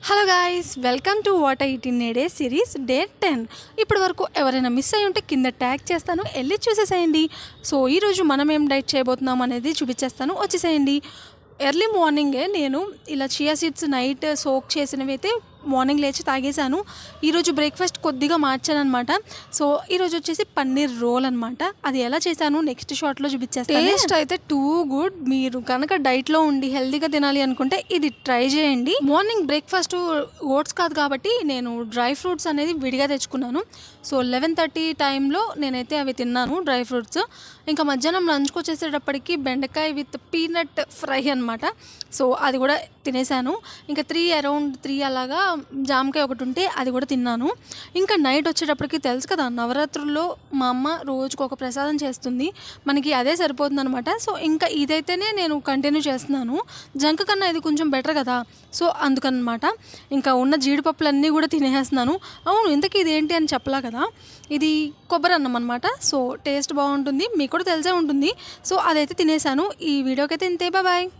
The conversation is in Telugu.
Hello guys, welcome to what I eat in a day series day 10. ఇప్పటి వరకు ఎవరైనా మిస్ అయ్యి ఉంటే కింద ట్యాగ్ చేస్తాను, వెళ్ళి చూసేసేయండి. సో ఈరోజు మనం ఏం డైట్ చేయబోతున్నాం అనేది చూపించేస్తాను, వచ్చేసేయండి. ఎర్లీ మార్నింగే నేను ఇలా చియా సీడ్స్ నైట్ సోక్ చేసినవి అయితే మార్నింగ్ లేచి తాగేశాను. ఈరోజు బ్రేక్ఫాస్ట్ కొద్దిగా మార్చాను అనమాట. సో ఈరోజు వచ్చేసి పన్నీర్ రోల్ అనమాట. అది ఎలా చేశాను నెక్స్ట్ షార్ట్లో చూపించేస్తాను. టేస్ట్ అయితే టూ గుడ్. మీరు కనుక డైట్లో ఉండి హెల్తీగా తినాలి అనుకుంటే ఇది ట్రై చేయండి. మార్నింగ్ బ్రేక్ఫాస్ట్ ఓట్స్ కాదు కాబట్టి నేను డ్రై ఫ్రూట్స్ అనేది విడిగా తెచ్చుకున్నాను. సో 11:30 టైంలో నేనైతే అవి తిన్నాను డ్రై ఫ్రూట్స్. ఇంకా మధ్యాహ్నం లంచ్కి వచ్చేసేటప్పటికి బెండకాయ విత్ పీనట్ ఫ్రై అనమాట. సో అది కూడా తినేసాను. ఇంకా అరౌండ్ 3 అలాగా జామకాయ ఒకటి ఉంటే అది కూడా తిన్నాను. ఇంకా నైట్ వచ్చేటప్పటికి తెలుసు కదా, నవరాత్రుల్లో మా అమ్మ రోజుకు ఒక ప్రసాదం చేస్తుంది, మనకి అదే సరిపోతుంది అనమాట. సో ఇంకా ఇదైతేనే నేను కంటిన్యూ చేస్తున్నాను. జంక్ కన్నా ఇది కొంచెం బెటర్ కదా, సో అందుకనమాట. ఇంకా ఉన్న జీడిపప్పులన్నీ కూడా తినేస్తున్నాను. అవును, ఇంతకీ ఇది ఏంటి అని చెప్పలా కదా, ఇది కొబ్బరి అన్నం అనమాట. సో టేస్ట్ బాగుంటుంది, మీకు కూడా తెలిసే ఉంటుంది. సో అదైతే తినేసాను. ఈ వీడియోకి అయితే ఇంతే, బాయ్.